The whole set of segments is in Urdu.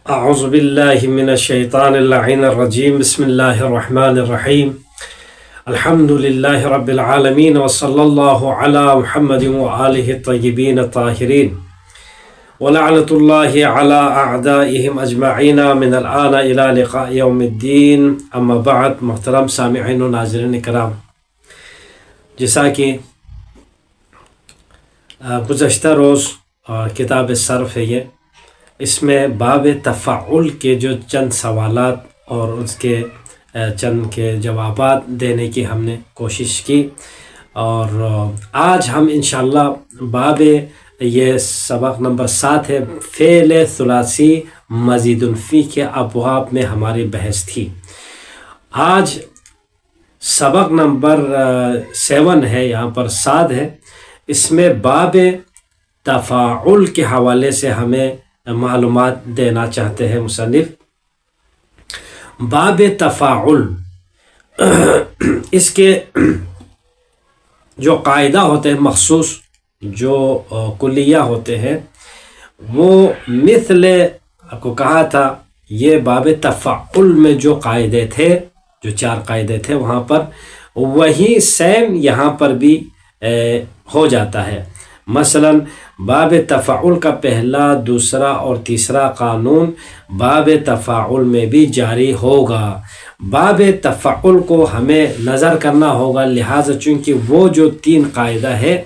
اعوذ باللہ من الشیطان اللعین الرجیم بسم اللہ الرحمن الرحیم الحمد للہ رب العالمین وصلی اللہ علی محمد وآلہ الطیبین الطاہرین ولعنۃ اللہ علی اعدائہم اجمعین من الآن الى لقاء یوم الدین اما بعد۔ محترم سامعین و ناظرین کرام، جیسا کہ گزشتہ روز کتاب صرف ہے، اس میں باب تفعل کے جو چند سوالات اور اس کے چند کے جوابات دینے کی ہم نے کوشش کی، اور آج ہم انشاءاللہ باب یہ سبق نمبر 7 ہے، فعل ثلاثی مزید فی کے ابواب میں ہماری بحث تھی۔ آج سبق نمبر 7 ہے، یہاں پر 7 ہے، اس میں باب تفاعل کے حوالے سے ہمیں معلومات دینا چاہتے ہیں مصنف۔ باب تفاعل، اس کے جو قاعدہ ہوتے ہیں مخصوص، جو کلیہ ہوتے ہیں، وہ مثل آپ کو کہا تھا یہ باب تفاعل میں جو قاعدے تھے، جو 4 قاعدے تھے وہاں پر، وہی سیم یہاں پر بھی ہو جاتا ہے۔ مثلا باب تفاعل کا پہلا، دوسرا اور تیسرا قانون باب تفاعل میں بھی جاری ہوگا۔ باب تفاعل کو ہمیں نظر کرنا ہوگا، لہٰذا چونکہ وہ جو 3 قاعدہ ہے،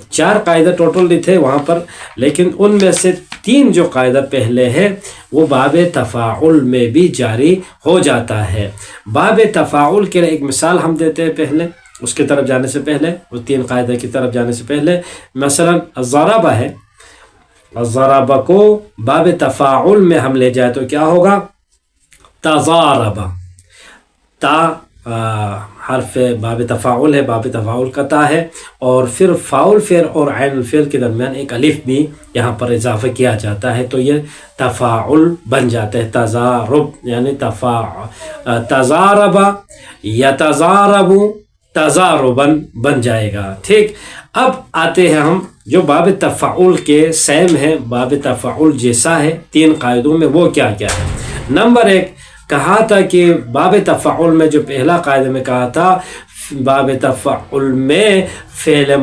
4 قاعدہ ٹوٹل تھے وہاں پر، لیکن ان میں سے 3 جو قاعدہ پہلے ہے وہ باب تفاعل میں بھی جاری ہو جاتا ہے۔ باب تفاعل کے لیے ایک مثال ہم دیتے ہیں پہلے، اس کی طرف جانے سے پہلے، وہ 3 قاعدہ کی طرف جانے سے پہلے۔ مثلا الضربہ ہے، الضربہ کو باب تفاعل میں ہم لے جائے تو کیا ہوگا؟ تضاربہ، تا حرف باب تفاعل ہے، باب تفاعل کا تا ہے، اور پھر فاعل فعل اور عین الفعل کے درمیان ایک الف بھی یہاں پر اضافہ کیا جاتا ہے، تو یہ تفاعل بن جاتا ہے۔ تضارب یعنی تضاربہ یتضارب تضارباً بن جائے گا، ٹھیک۔ اب آتے ہیں ہم جو باب تفاعل کے سیم ہے، باب تفاعل جیسا ہے 3 قاعدوں میں، وہ کیا کیا ہے۔ نمبر 1 کہا تھا کہ باب تفاعل میں جو پہلا قاعدہ میں کہا تھا، باب تفاعل میں فعل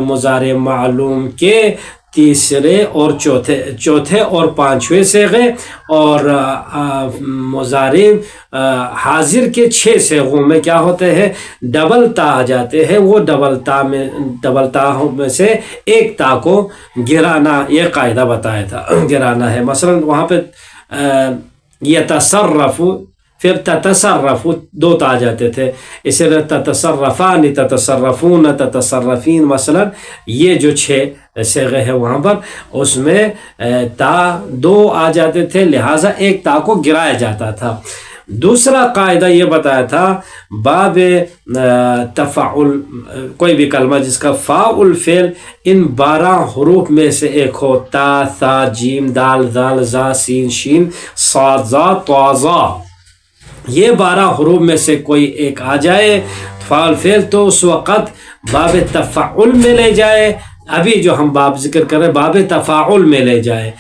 مضارع معلوم کے تیسرے اور چوتھے اور 5ویں صیغے، اور مضارع حاضر کے 6 صیغوں میں کیا ہوتے ہیں؟ ڈبل تا آ جاتے ہیں۔ وہ ڈبل تا میں سے ایک تا کو گرانا، یہ قاعدہ بتایا تھا، گرانا ہے۔ مثلا وہاں پہ یتصرف، پھر تتصرف، 2 تا آ جاتے تھے، اسی طرح تتصرفان، تتصرفون، تتصرفین، مثلا یہ جو 6 صیغے ہیں وہاں پر، اس میں تا 2 آ جاتے تھے، لہٰذا ایک تا کو گرایا جاتا تھا۔ دوسرا قاعدہ یہ بتایا تھا، باب تفاعل کوئی بھی کلمہ جس کا فاعل فعل ان 12 حروف میں سے ایک ہو، تا، ثا، جیم، دال، ذال، زا، سین، شین، صاد، ظا، طا، ظا، یہ 12 حروف میں سے کوئی ایک آ جائے فاعل فعل، تو اس وقت باب تفاعل میں لے جائے۔ ابھی جو ہم باب ذکر کر رہے ہیں باب تفاعل میں لے جائے،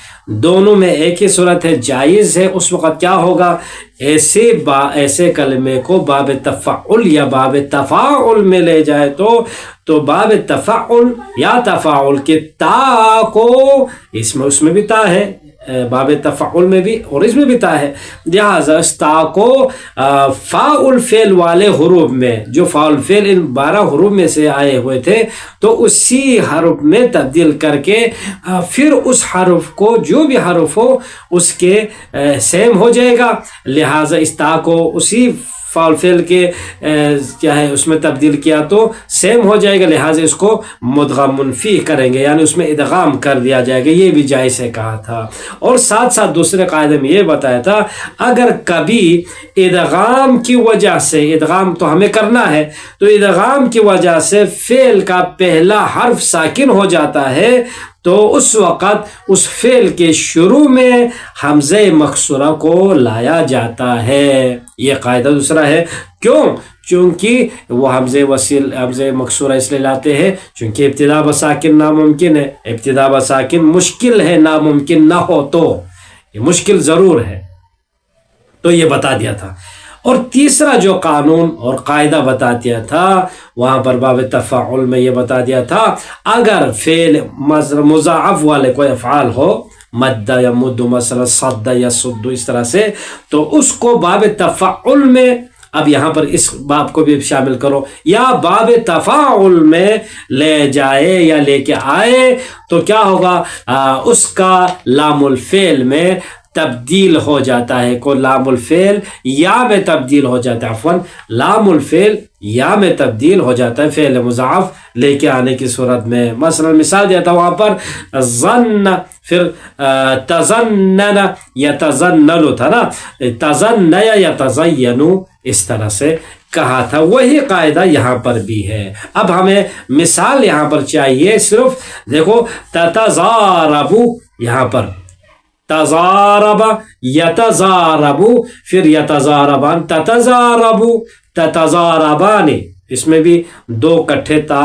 دونوں میں ایک ہی صورت ہے، جائز ہے۔ اس وقت کیا ہوگا؟ ایسے کلمے کو باب تفاعل یا باب تفاعل میں لے جائے تو باب تفاعل یا تفاعل کے تا کو، اس میں بھی تا ہے، باب تفاعل میں بھی اور اس میں بھی تا ہے، لہٰذا اس تا کو فاعل فعل والے حروف میں، جو فاعل فعل ان 12 حروف میں سے آئے ہوئے تھے، تو اسی حرف میں تبدیل کر کے پھر اس حرف کو، جو بھی حرف ہو اس کے سیم ہو جائے گا، لہٰذا اس تا کو اسی فاعل فعل کے چاہے اس میں تبدیل کیا تو سیم ہو جائے گا، لہٰذا اس کو مدغم فیہ کریں گے، یعنی اس میں ادغام کر دیا جائے گا، یہ بھی جائز ہے کہا تھا۔ اور ساتھ ساتھ دوسرے قاعدے میں یہ بتایا تھا، اگر کبھی ادغام کی وجہ سے، ادغام تو ہمیں کرنا ہے، تو ادغام کی وجہ سے فعل کا پہلا حرف ساکن ہو جاتا ہے، تو اس وقت اس فعل کے شروع میں حمزہ مکسورہ کو لایا جاتا ہے۔ یہ قاعدہ دوسرا ہے، کیوں؟ چونکہ وہ حمزہ مکسورہ اس لیے لاتے ہیں چونکہ ابتدا بساکن ناممکن ہے، ابتدا بساکن مشکل ہے، ناممکن نہ ہو تو یہ مشکل ضرور ہے، تو یہ بتا دیا تھا۔ اور تیسرا جو قانون اور قاعدہ بتا دیا تھا وہاں پر باب تفاعل میں یہ بتا دیا تھا، اگر فعل مضاعف والے کوئی افعال ہو، مد یا مد مثلا صد یا صد اس طرح سے، تو اس کو باب تفاعل میں، اب یہاں پر اس باب کو بھی شامل کرو، یا باب تفاعل میں لے جائے یا لے کے آئے تو کیا ہوگا، اس کا لام الفعل میں تبدیل ہو جاتا ہے، کو لام الفعل یا میں تبدیل ہو جاتا ہے، عفواً لام الفعل یا میں تبدیل ہو جاتا ہے فعل مضاعف لے کے آنے کی صورت میں۔ مثلا مثال دیا تھا وہاں پر ظن، پھر تظنن یتظنن تھا نا، تظن یتزین، اس طرح سے کہا تھا۔ وہی قاعدہ یہاں پر بھی ہے۔ اب ہمیں مثال یہاں پر چاہیے، صرف دیکھو تتضارب، یہاں پر تضارب یتضارب، پھر یتضاربان، تتضارب تتضاربان، اس میں بھی دو کٹھے تا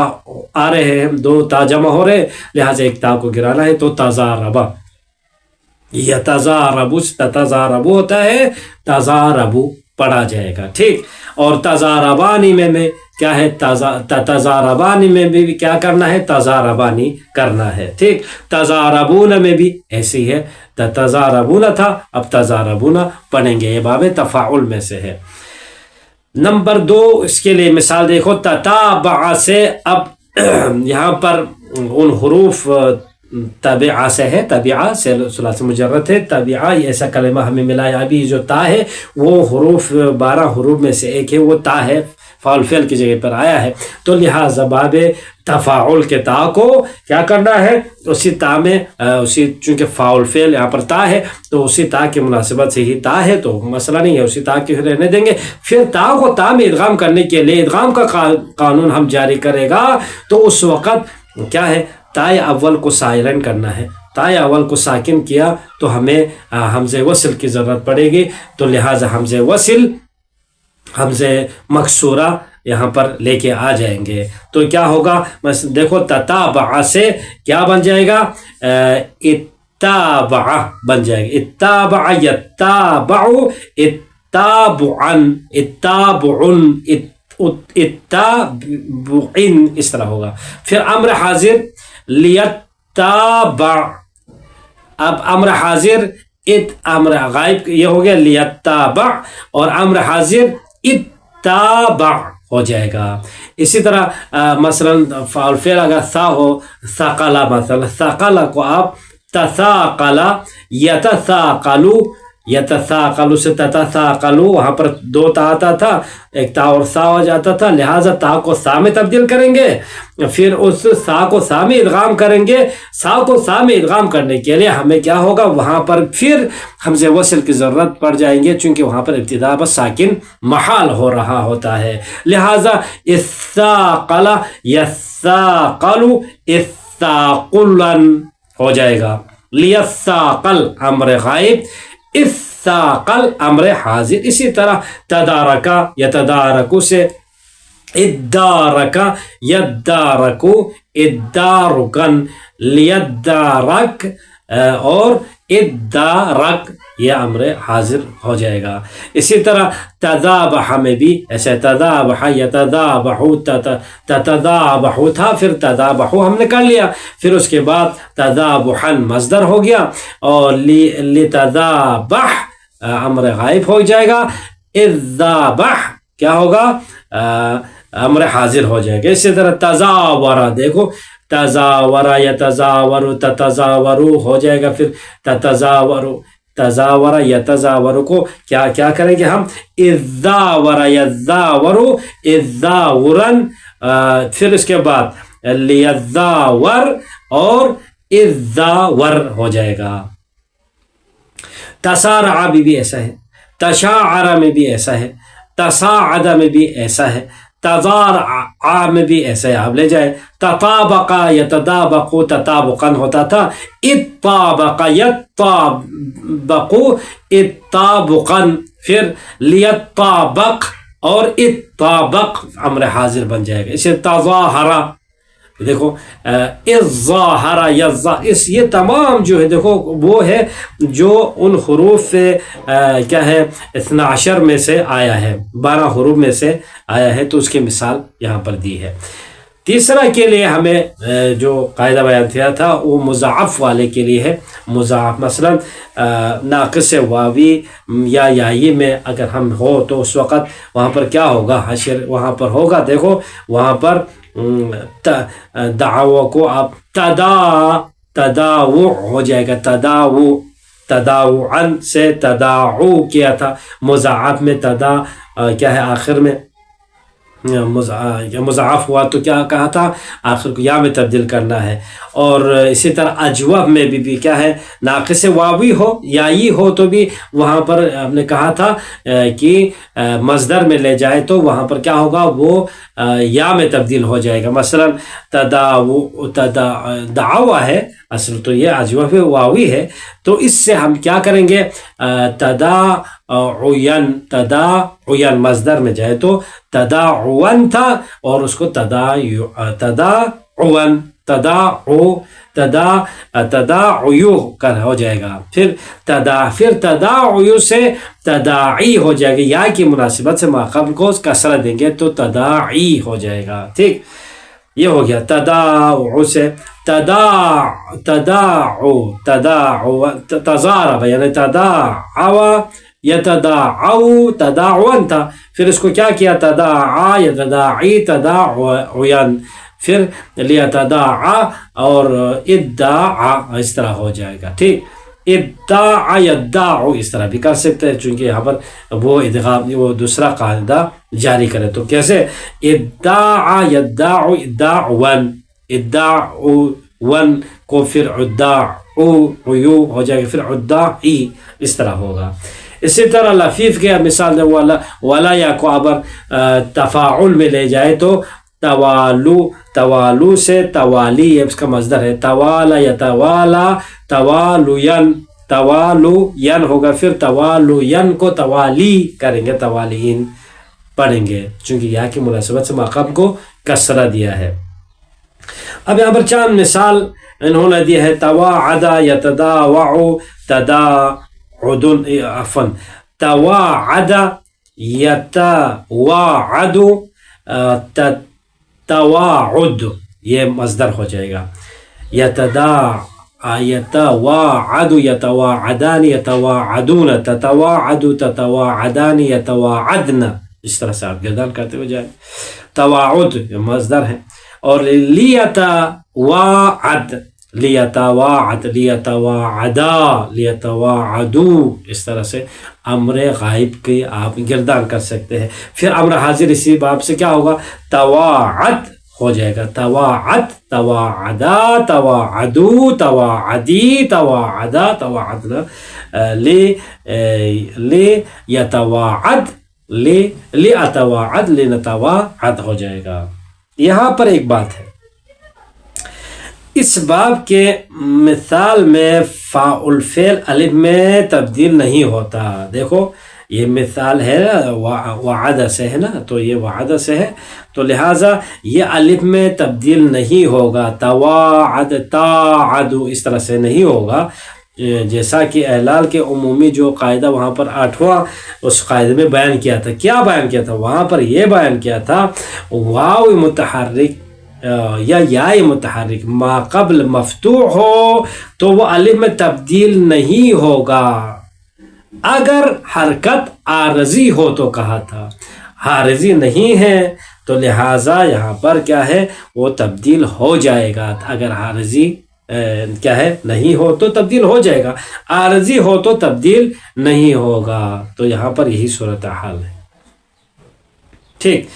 آ رہے ہیں، دو تا جمع ہو رہے، لہٰذا ایک تا کو گرانا ہے، تو تضارب یتضارب، تتضارب ہوتا ہے، تضارب پڑھا جائے گا، ٹھیک۔ اور تضاربانی میں کیا ہے، تتضاربانی میں بھی کیا کرنا ہے، تضاربانی کرنا ہے، ٹھیک۔ تضاربون میں بھی ایسی ہے، تتضاربون تھا، اب تضاربون پڑھیں گے، یہ باب تفاعل میں سے ہے۔ نمبر 2 اس کے لیے مثال دیکھو، تتابع سے، اب یہاں پر ان حروف تبعہ سے ہے، تبعہ سے ثلاثی مجرد ہے، تبعہ یہ ایسا کلمہ ہمیں ملا ہے، ابھی جو تا ہے وہ حروف 12 حروف میں سے ایک ہے، وہ تا ہے، فاعل فعل کی جگہ پر آیا ہے، تو لہٰذا باب تفاعل کے تا کو کیا کرنا ہے، اسی تا میں اسی، چونکہ فاعل فعل یہاں پر تا ہے تو اسی تا کی مناسبت سے ہی تا ہے، تو مسئلہ نہیں ہے، اسی تا کے رہنے دیں گے۔ پھر تا کو تا میں ادغام کرنے کے لیے ادغام کا قانون ہم جاری کرے گا، تو اس وقت کیا ہے، تائے اول کو سائلنٹ کرنا ہے، تائے اول کو ساکن کیا تو ہمیں حمزہ وصل کی ضرورت پڑے گی، تو لہٰذا حمزہ وصل، حمزہ مکسورہ یہاں پر لے کے آ جائیں گے، تو کیا ہوگا، بس دیکھو تتابع سے کیا بن جائے گا، اتابع بن جائے گا، اتابع یتابع اتابعن، اتابعن، اتابعن، اس طرح ہوگا۔ پھر امر حاضر لیتابع، اب امر حاضر امر غائب یہ ہو گیا لیتابع، اور امر حاضر اتابع ہو جائے گا۔ اسی طرح مثلا فاعل فعل اگر ثا ہو، ثقل، مثلا ثقل کو آپ تثاقل یتثاقلو، یتثاقلو سے تتثاقلو، وہاں پر 2 تا آتا تھا، ایک تا اور سا ہو جاتا تھا، لہٰذا تا کو سا میں تبدیل کریں گے، پھر اس سا کو سا میں ادغام کریں گے۔ سا کو سا میں ادغام کرنے کے لیے ہمیں کیا ہوگا، وہاں پر پھر حمزہ وصل کی ضرورت پڑ جائیں گے، چونکہ وہاں پر ابتدا بس ساکن محال ہو رہا ہوتا ہے، لہٰذا اثاقل یثاقل اثاقلن ہو جائے گا، لیثاقل امر غائب، اثاقل امر حاضر۔ اسی طرح تدارکا یتدارکو سے ادارکا یدارکو ادارکن، لیدارک اور ادارک یہ امر حاضر ہو جائے گا۔ اسی طرح تذابح میں بھی ایسے، تذابح یتذابحو، تتذابحو تھا، پھر تذابحو ہم نے کر لیا، پھر اس کے بعد تذابحن مصدر ہو گیا، اور لتذابح امر غائب ہو جائے گا، اذابح کیا ہوگا، امر حاضر ہو جائے گا۔ اسی طرح تزاورہ، دیکھو تزاورہ یتزاورو تتزاورو ہو جائے گا، پھر تتزاورو، تزاورہ یتزاورو کو کیا کریں گے ہم، اذاورہ یزاورو اذاورن، پھر اس کے بعد لیزاور اور اذاور ہو جائے گا۔ تسارع بھی ایسا ہے، تشاعر میں بھی ایسا ہے، تصاعد میں بھی ایسا ہے، تضارع میں بھی ایسا ہے، آپ لے جائے، تطابقا یتطابقو تطابقا ہوتا تھا، اطابقا یطابقو اطابقا، پھر لیطابق اور اطابق امر حاضر بن جائے گا۔ اسے تظاہرہ دیکھو الظاہر یزا، اس یہ تمام جو ہے دیکھو وہ ہے جو ان حروف کیا ہے 12 میں سے آیا ہے، 12 حروف میں سے آیا ہے، تو اس کی مثال یہاں پر دی ہے۔ تیسرا کے لیے ہمیں جو قاعدہ بیان کیا تھا وہ مضاعف والے کے لیے ہے۔ مضاعف مثلا ناقص واوی یا یائی میں اگر ہم ہو تو اس وقت وہاں پر کیا ہوگا، حشر وہاں پر ہوگا، دیکھو وہاں پر دعو کو آپ تداو ہو جائے گا، تداعن سے تداعو کیا تھا، مضاعف میں کیا ہے آخر میں مضاعف ہوا تو کیا کہا تھا، آخر کو یا میں تبدیل کرنا ہے۔ اور اسی طرح اجوف میں بھی کیا ہے، ناقص واوی ہو یائی ہو تو بھی وہاں پر ہم نے کہا تھا کہ مصدر میں لے جائے تو وہاں پر کیا ہوگا، وہ یا میں تبدیل ہو جائے گا۔ مثلا دعوا ہے، اصل تو یہ اجوف واوی ہے، تو اس سے ہم کیا کریں گے، تداعین مصدر میں جائے تو تداعون تھا اور اس کو تداعیو کر ہو جائے گا، پھر تداعیو سے تداعی ہو جائے گا، یا کی مناسبت سے ماقبل کو کسرہ دیں گے تو تداعی ہو جائے گا، ٹھیک، یہ ہو گیا۔ تداعو سے تضارب یعنی تداعو یتداعو تداعون تھا، پھر اس کو کیا کیا، تداعا یتداعی تداعین، پھر لیتداعا اور ادعا اس طرح ہو جائے گا، ٹھیک، ادعا یدعو اس طرح بھی کر سکتے ہیں، چونکہ یہاں پر وہ ادغام وہ دوسرا قاعدہ جاری کرے تو کیسے، ادعا یدعو ادعون کو پھر عدعو ہو جائے گا، پھر عدعی اس طرح ہوگا۔ اسی طرح لفیف کے مثال دے ولا یا کو ابر تفاعل میں لے جائے تو توالو سے توالی، یہ اس کا مصدر ہے، توالا یتوالا توالوین ہوگا، پھر توالوین کو توالی کریں گے، توالین پڑھیں گے، چونکہ یہاں کی مناسبت سے ماقبل کو کسرہ دیا ہے۔ اب یہاں پر چند مثال انہوں نے دی ہے، تواعد یتداوع تواعد یتواعد تواعد، یہ مصدر ہو جائے گا، یتواعد یتواعدان یتواعدون تتواعد تتواعدان یتواعدن، اس طرح سے آپ گردان کرتے ہوئے جائیں، تواعد مصدر ہے، اور لیتواعد لیتواعد لیتواعدا لیتواعدو، اس طرح سے امر غائب کے آپ گردان کر سکتے ہیں۔ پھر امر حاضر اسی باب سے کیا ہوگا، تواعد ہو جائے گا، تواعد تواعدا تواعدو تواعدی تواعدا تواعدنا، لیتواعد لیتواعد لنتواعد ہو جائے گا۔ یہاں پر ایک بات ہے، اس باب کے مثال میں فاعل فعل الف میں تبدیل نہیں ہوتا، دیکھو یہ مثال ہے وعد سے ہے نا، تو یہ وعد سے ہے، تو لہٰذا یہ الف میں تبدیل نہیں ہوگا، تواعد تاعد اس طرح سے نہیں ہوگا، جیسا کہ احلال کے عمومی جو قاعدہ وہاں پر 8واں اس قاعدے میں بیان کیا تھا، کیا بیان کیا تھا وہاں پر، یہ بیان کیا تھا واو متحرک یا یاء متحرک ما قبل مفتوح ہو تو وہ الف میں تبدیل نہیں ہوگا، اگر حرکت عارضی ہو تو کہا تھا، عارضی نہیں ہے تو لہٰذا یہاں پر کیا ہے، وہ تبدیل ہو جائے گا، اگر عارضی کیا ہے نہیں ہو تو تبدیل ہو جائے گا، عارضی ہو تو تبدیل نہیں ہوگا، تو یہاں پر یہی صورتحال ہے، ٹھیک۔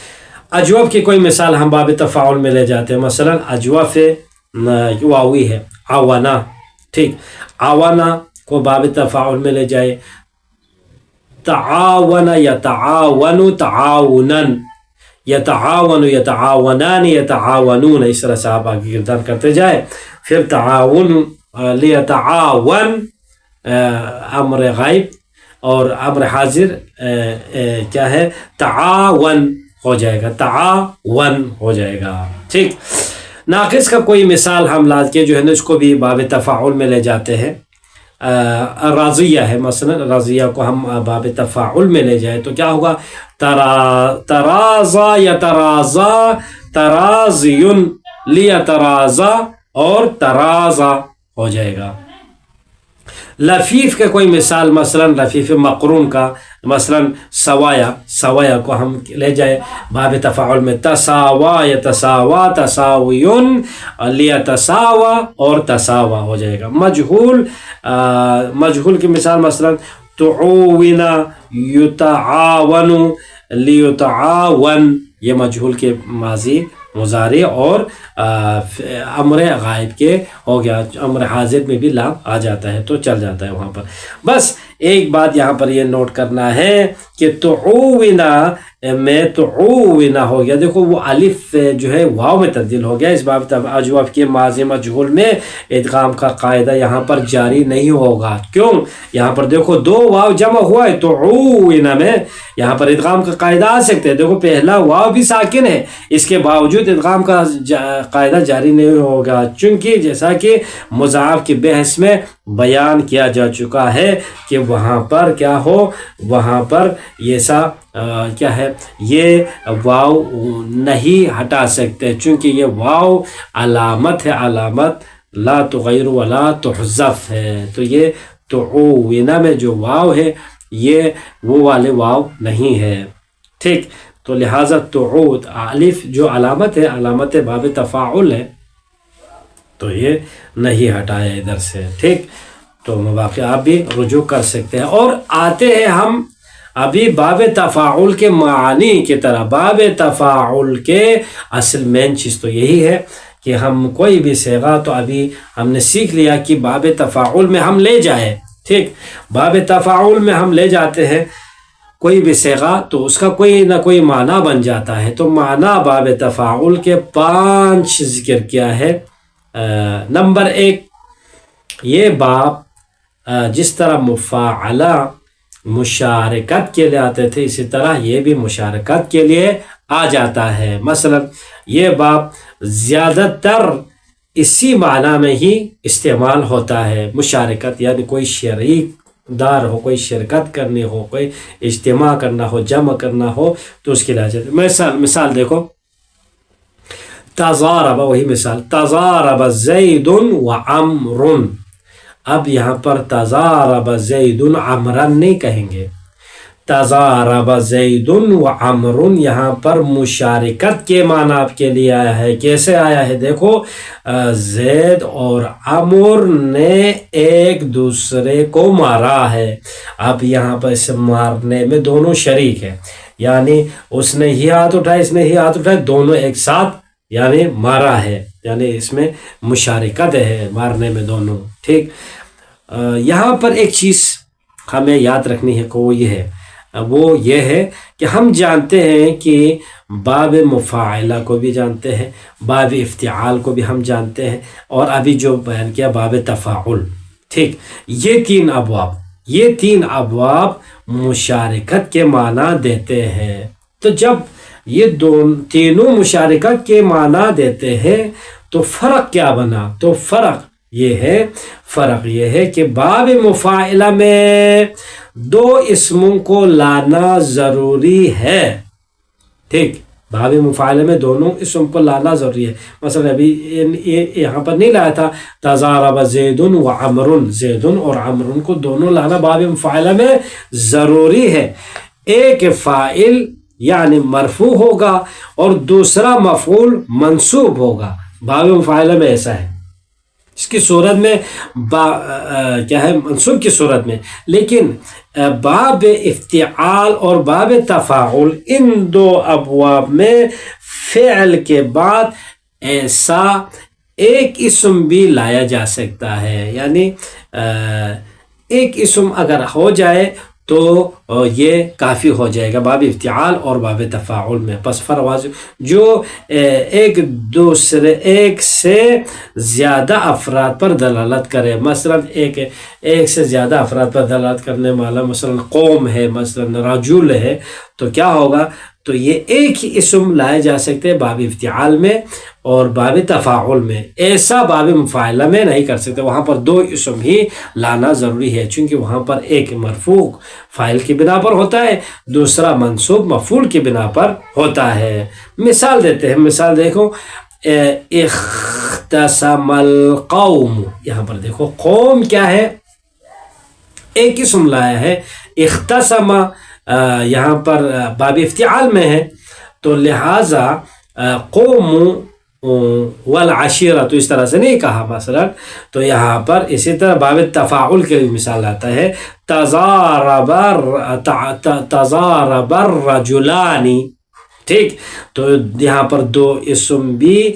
اجوف کی کوئی مثال ہم باب تفاعل میں لے جاتے ہیں، مثلا اجوف واوی ہے، آوانا، ٹھیک، آوانا کو باب تفاعل میں لے جائے، تعاون یتعاون تعاونن، یتعاون یتعاونان یتعاونون، اس طرح سے آپ آگے گردان کرتے جائے، پھر تعاون لیتعاون امر غائب اور امر حاضر کیا ہے، تعاون ہو جائے گا، تعاون ہو جائے گا، ٹھیک۔ ناقص کا کوئی مثال ہم لا کے جو ہے نا اس کو بھی باب تفاعل میں لے جاتے ہیں. راضیہ ہے مثلا، راضیہ کو ہم باب تفاعل میں لے جائیں تو کیا ہوگا؟ ترازا یا ترازا، ترازیون لیترازا اور ترازا ہو جائے گا. لفیف کا کوئی مثال مثلا لفیف مقرون کا مثلا سوایا، سوایا کو ہم لے جائے باب تفاعل میں تساوا یتساوا، تساویون لیتساوا اور تساوا ہو جائے گا. مجہول، مجہول کی مثال مثلا تعاون یتعاون لیتعاون، یہ مجہول کے ماضی مضارع اور امر غائب کے ہو گیا. امر حاضر میں بھی لام آ جاتا ہے تو چل جاتا ہے وہاں پر. بس ایک بات یہاں پر یہ نوٹ کرنا ہے کہ تعونا میں تعونا ہو گیا، دیکھو وہ الف جو ہے واو میں تبدیل ہو گیا. اس باب اجوف کے ماضی مجہول میں ادغام کا قاعدہ یہاں پر جاری نہیں ہوگا. کیوں؟ یہاں پر دیکھو دو واو جمع ہوا ہے، تعونا میں یہاں پر ادغام کا قاعدہ آ سکتے ہیں. دیکھو پہلا واو بھی ساکن ہے، اس کے باوجود ادغام کا قاعدہ جاری نہیں ہوگا، چونکہ جیسا کہ مضاعف کی بحث میں بیان کیا جا چکا ہے کہ وہاں پر کیا ہو، وہاں پر یہ سا کیا ہے، یہ واو نہیں ہٹا سکتے چونکہ یہ واو علامت ہے، علامت لا تغیر ولا تحذف ہے. تو یہ تعونا میں جو واو ہے یہ وہ والے واو نہیں ہے. ٹھیک، تو لہٰذا تعود الف جو علامت ہے، علامت باب تفاعل ہے، تو یہ نہیں ہٹایا ادھر سے. ٹھیک، تو مواقع آپ بھی رجوع کر سکتے ہیں. اور آتے ہیں ہم ابھی باب تفاعل کے معانی کی طرح. باب تفاعل کے اصل مین چیز تو یہی ہے کہ ہم کوئی بھی صیغہ، تو ابھی ہم نے سیکھ لیا کہ باب تفاعل میں ہم لے جائیں. ٹھیک، باب تفاعل میں ہم لے جاتے ہیں کوئی بھی صیغہ تو اس کا کوئی نہ کوئی معنی بن جاتا ہے. تو معنی باب تفاعل کے 5 ذکر کیا ہے. نمبر 1، یہ باب جس طرح مفاعلہ مشارکت کے لیے آتے تھے اسی طرح یہ بھی مشارکت کے لیے آ جاتا ہے. مثلا یہ باب زیادہ تر اسی معنی میں ہی استعمال ہوتا ہے. مشارکت یعنی کوئی شریک دار ہو، کوئی شرکت کرنی ہو، کوئی اجتماع کرنا ہو، جمع کرنا ہو تو اس کے لیے مثال دیکھو، تضارب، وہی مثال تضارب زید و عمر. اب یہاں پر تضارب زید عمرا نہیں کہیں گے، تضارب زید و عمر یہاں پر مشارکت کے معنی آپ کے لیے آیا ہے. کیسے آیا ہے؟ دیکھو، زید اور عمر نے ایک دوسرے کو مارا ہے. اب یہاں پر اس مارنے میں دونوں شریک ہیں، یعنی اس نے ہی ہاتھ اٹھایا، اس نے ہی ہاتھ اٹھایا، دونوں ایک ساتھ یعنی مارا ہے، یعنی اس میں مشارکت ہے مارنے میں دونوں. ٹھیک، یہاں پر ایک چیز ہمیں یاد رکھنی ہے وہ یہ ہے کہ ہم جانتے ہیں کہ باب مفاعلہ کو بھی جانتے ہیں، باب افتعال کو بھی ہم جانتے ہیں، اور ابھی جو بیان کیا باب تفاعل. ٹھیک، یہ 3 ابواب مشارکت کے معنی دیتے ہیں. تو جب یہ تینوں مشارکت کے معنی دیتے ہیں تو فرق کیا بنا؟ تو فرق یہ ہے کہ باب مفاعلہ میں 2 اسموں کو لانا ضروری ہے. ٹھیک، باب مفاعلہ میں دونوں اسم کو لانا ضروری ہے. مثلا ابھی یہاں پر نہیں لایا تھا تضارب زید و عمر، زید اور عمر کو دونوں لانا باب مفاعلہ میں ضروری ہے. ایک فاعل یعنی مرفوع ہوگا اور دوسرا مفعول منصوب ہوگا. باب مفاعلہ میں ایسا ہے، اس کی صورت میں کیا ہے، منصوب کی صورت میں. لیکن باب افتعال اور باب تفاعل ان 2 ابواب میں فعل کے بعد ایسا ایک اسم بھی لایا جا سکتا ہے. یعنی ایک اسم اگر ہو جائے تو یہ کافی ہو جائے گا باب افتعال اور باب تفاعل میں. پس فرواز جو ایک سے زیادہ افراد پر دلالت کرے، مثلا ایک سے زیادہ افراد پر دلالت کرنے والا مثلا قوم ہے، مثلا رجل ہے، تو کیا ہوگا؟ تو یہ ایک ہی اسم لائے جا سکتے ہیں باب افتعال میں اور باب تفاعل میں، ایسا باب مفاعلہ میں نہیں کر سکتے، وہاں پر دو اسم ہی لانا ضروری ہے، چونکہ وہاں پر ایک مرفوع فاعل کی بنا پر ہوتا ہے، دوسرا منصوب مفعول کی بنا پر ہوتا ہے۔ مثال دیتے ہیں، مثال دیکھو، اختصم القوم، یہاں پر دیکھو قوم کیا ہے، ایک اسم لایا ہے، اختصم یہاں پر باب افتعال میں ہے، تو لہٰذا قوم والعشیرہ تو اس طرح سے نہیں کہا مثلا، تو یہاں پر اسی طرح باب تفاعل کے لیے مثال آتا ہے، تضارب الرجلان، ٹھیک، تو یہاں پر دو اسم بھی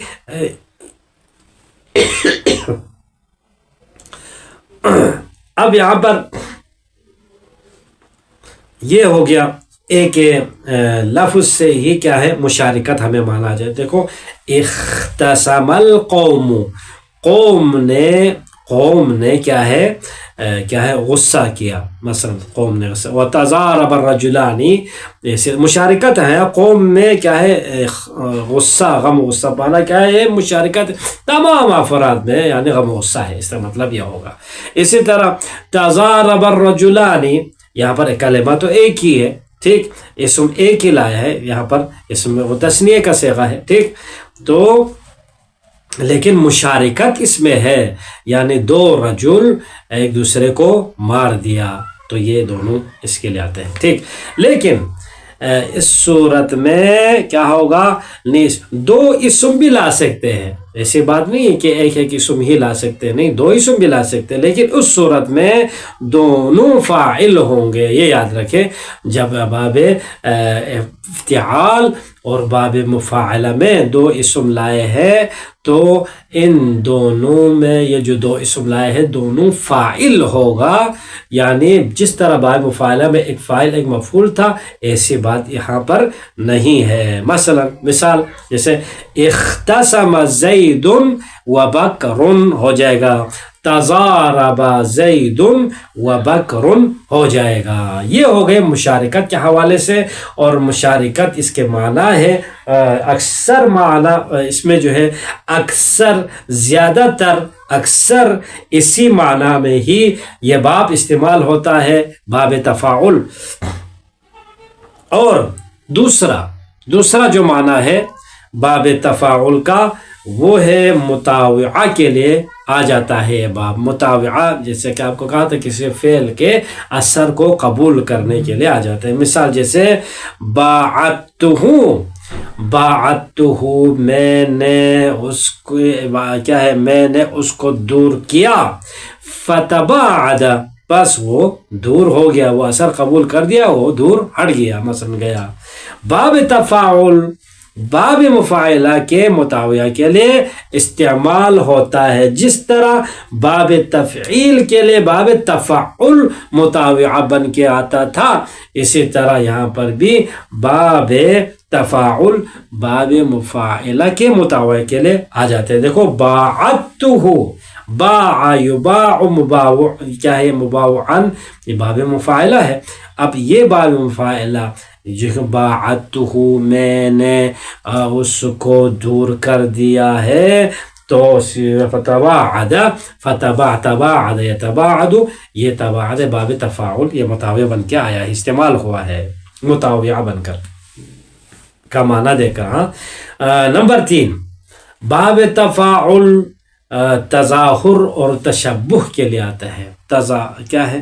اب یہاں پر یہ ہو گیا ایک لفظ سے ہی کیا ہے مشارکت ہمیں مانا جائے۔ دیکھو اختصم القوم، قوم نے کیا ہے غصہ کیا، مثلا قوم نے غصہ، وتضارب الرجلان، مشارکت ہے قوم میں کیا ہے غصہ، غم غصہ پانا کیا ہے مشارکت تمام افراد میں، یعنی غم غصہ ہے، اس کا مطلب یہ ہوگا۔ اسی طرح تضارب الرجلان، یہاں پر کلمہ تو ایک ہی ہے، ٹھیک، اسم ایک ہی لایا ہے، یہاں پر اسم وہ تثنیہ کا صیغہ ہے، ٹھیک، تو لیکن مشارکت اس میں ہے، یعنی دو رجل ایک دوسرے کو مار دیا، تو یہ دونوں اس کے لیے آتے ہیں، ٹھیک۔ لیکن اس صورت میں کیا ہوگا، دو اسم بھی لا سکتے ہیں، ایسی بات نہیں ہے کہ ایک اسم ہی لا سکتے ہیں، نہیں، دو اسم بھی لا سکتے ہیں، لیکن اس صورت میں دونوں فاعل ہوں گے، یہ یاد رکھیں، جب باب افتعال اور باب مفاعلہ میں دو اسم لائے ہیں تو ان دونوں میں یہ جو دو اسم لائے ہیں دونوں فاعل ہوگا، یعنی جس طرح باب مفاعلہ میں ایک فاعل ایک مفعول تھا، ایسی بات یہاں پر نہیں ہے۔ مثال جیسے اختصم زید و بکر ہو جائے گا، تضارب زید و بکر ہو جائے گا، یہ ہو گئے مشارکت کے حوالے سے، اور مشارکت اس کے معنی ہے اکثر معنی اس میں جو ہے اکثر زیادہ تر اکثر اسی معنی میں ہی یہ باب استعمال ہوتا ہے، باب تفاعل۔ اور دوسرا جو معنی ہے باب تفاعل کا وہ ہے مطاوعہ کے لیے آ جاتا ہے یہ باب، مطاوعہ جیسے کہ آپ کو کہا تھا کسی فعل کے اثر کو قبول کرنے کے لیے آ جاتا ہے۔ مثال جیسے باعتہ میں نے اس کو کیا ہے میں نے اس کو دور کیا، فتباعد بس وہ دور ہو گیا، وہ اثر قبول کر دیا، وہ دور ہٹ گیا، مثلا گیا۔ باب تفاعل باب مفاعلہ کے مطاوعہ کے لیے استعمال ہوتا ہے، جس طرح باب تفعیل کے لیے باب تفعل مطاوعہ بن کے آتا تھا، اسی طرح یہاں پر بھی باب تفاعل باب مفاعلہ کے مطاوعہ کے لیے آ جاتے ہیں۔ دیکھو باعتہ، باع یباع مباوع، کیا ہے مباوعن، یہ باب مفاعلہ ہے۔ اب یہ باب مفاعلہ جو باعتہ میں نے اس کو دور کر دیا ہے، تو فتباعد تباعد یتباعد، یہ تباعد باب تفاعل یہ مطاوعہ بن کے آیا ہے، استعمال ہوا ہے مطاوعہ بن کر کا معنی دے کر۔ نمبر 3 باب تفاعل تظاہر اور تشبہ کے لیے آتا ہے۔ کیا ہے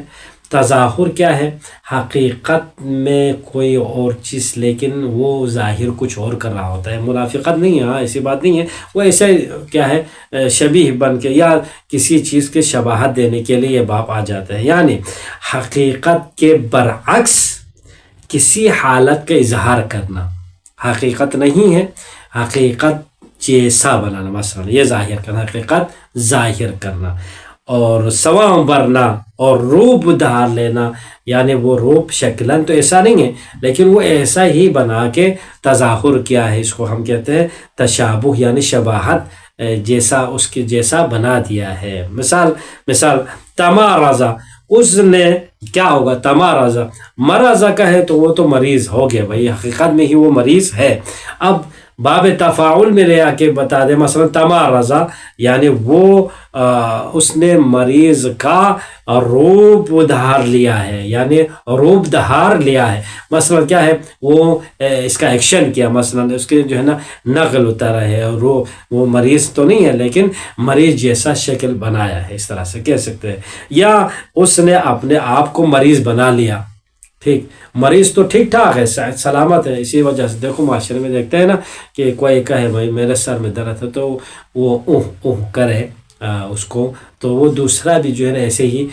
تظاہر، کیا ہے حقیقت میں کوئی اور چیز لیکن وہ ظاہر کچھ اور کر رہا ہوتا ہے، منافقت نہیں ہے، ایسی بات نہیں ہے، وہ ایسے کیا ہے شبیہ بن کے یا کسی چیز کے شباہت دینے کے لیے یہ باب آ جاتا ہے، یعنی حقیقت کے برعکس کسی حالت کا اظہار کرنا، حقیقت نہیں ہے حقیقت جیسا بنانا، مثلا یہ ظاہر کرنا، حقیقت ظاہر کرنا، اور سواں برنا اور روپ دھار لینا، یعنی وہ روپ شکلن تو ایسا نہیں ہے لیکن وہ ایسا ہی بنا کے تظاہر کیا ہے، اس کو ہم کہتے ہیں تشابہ، یعنی شباہت جیسا اس کے جیسا بنا دیا ہے۔ مثال تمارض اس نے کیا ہوگا تمارزا، مرض کا ہے تو وہ تو مریض ہو گیا بھائی، حقیقت میں ہی وہ مریض ہے۔ اب باب تفاعل میں لے آ کے بتا دے مثلا تمارزا یعنی وہ اس نے مریض کا روپ دھار لیا ہے، یعنی روپ دھار لیا ہے۔ مثلا کیا ہے وہ اس کا ایکشن کیا، مثلا اس کے جو ہے نا نقل اتارا ہے، اور وہ مریض تو نہیں ہے لیکن مریض جیسا شکل بنایا ہے، اس طرح سے کہہ سکتے ہیں۔ یا اس نے اپنے آپ کو مریض بنا لیا، ٹھیک، مریض تو ٹھیک ٹھاک ہے، سلامت ہے، اسی وجہ سے دیکھو معاشرے میں دیکھتے ہیں نا کہ کوئی کہے بھائی میرے سر میں درد ہے تو وہ اوہ کرے اس کو، تو وہ دوسرا بھی جو ہے نا ایسے ہی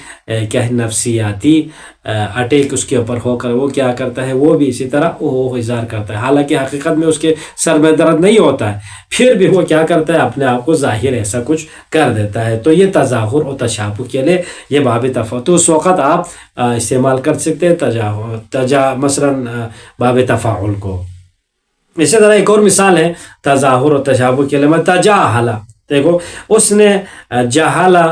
کیا ہے نفسیاتی اٹیک اس کے اوپر ہو کر وہ کیا کرتا ہے، وہ بھی اسی طرح اوہ اظہار کرتا ہے، حالانکہ حقیقت میں اس کے سر میں درد نہیں ہوتا ہے، پھر بھی وہ کیا کرتا ہے اپنے آپ کو ظاہر ایسا کچھ کر دیتا ہے۔ تو یہ تظاہر اور تشابہ کے لیے یہ باب تفاعل، تو اس وقت آپ استعمال کر سکتے ہیں مثلا باب تفاعل کو۔ اسی طرح ایک اور مثال ہے تظاہر اور تشابہ کے لیے، میں تجاہلا، دیکھو اس نے جہلا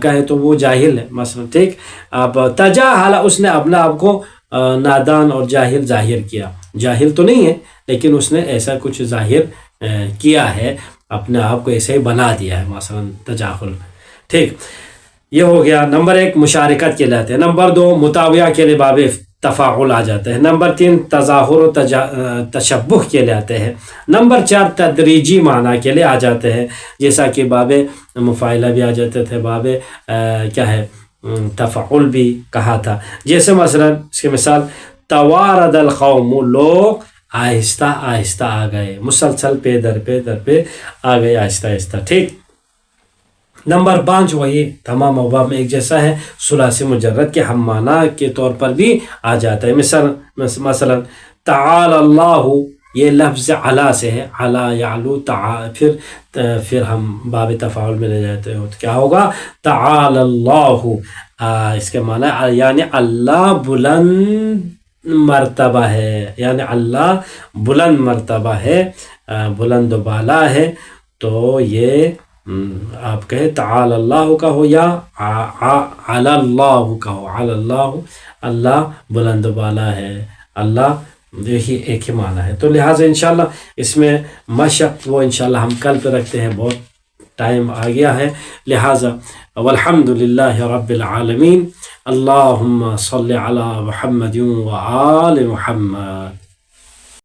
کہے تو وہ جاہل ہے مثلا، ٹھیک، اب تجاہلا اس نے اپنے آپ کو نادان اور جاہل ظاہر کیا، جاہل تو نہیں ہے لیکن اس نے ایسا کچھ ظاہر کیا ہے، اپنے آپ کو ایسے ہی بنا دیا ہے مثلا تجاہل، ٹھیک، یہ ہو گیا۔ نمبر 1 مشارکت کے لیے آتے ہیں، نمبر 2 مطاوعہ کے لیے باب تفاعل آ جاتے ہیں، نمبر 3 تظاہر و تشبہ کے لیے آتے ہیں، نمبر 4 تدریجی معنی کے لیے آ جاتے ہیں، جیسا کہ باب مفاعلہ بھی آ جاتے تھے، باب کیا ہے تفاعل بھی کہا تھا۔ جیسے مثلا اس کی مثال توارد القوم، لوگ آہستہ آہستہ آ گئے، مسلسل پہ در پہ آ گئے آہستہ آہستہ، ٹھیک۔ نمبر 5 وہی تمام ابواب میں ایک جیسا ہے، ثلاثی مجرد کے ہم معنی کے طور پر بھی آ جاتا ہے، مثلا تعالی اللہ، یہ لفظ علا سے ہے، علا یعلو، پھر ہم باب تفاعل میں لے جاتے ہو تو کیا ہوگا تعالی اللہ، اس کے معنی یعنی اللہ بلند مرتبہ ہے، یعنی اللہ بلند مرتبہ ہے، بلند و بالا ہے، تو یہ آپ کہیں تعالی اللہ کا ہو یا علی اللہ کا ہو، علی اللہ، اللہ بلند و بالا ہے، اللہ، یہی ایک ہی معنی ہے۔ تو لہٰذا انشاءاللہ اس میں مشق وہ انشاءاللہ ہم کل پہ رکھتے ہیں، بہت ٹائم آ گیا ہے، لہٰذا والحمد للہ رب العالمین، اللہم صلی علی محمد و آل محمد۔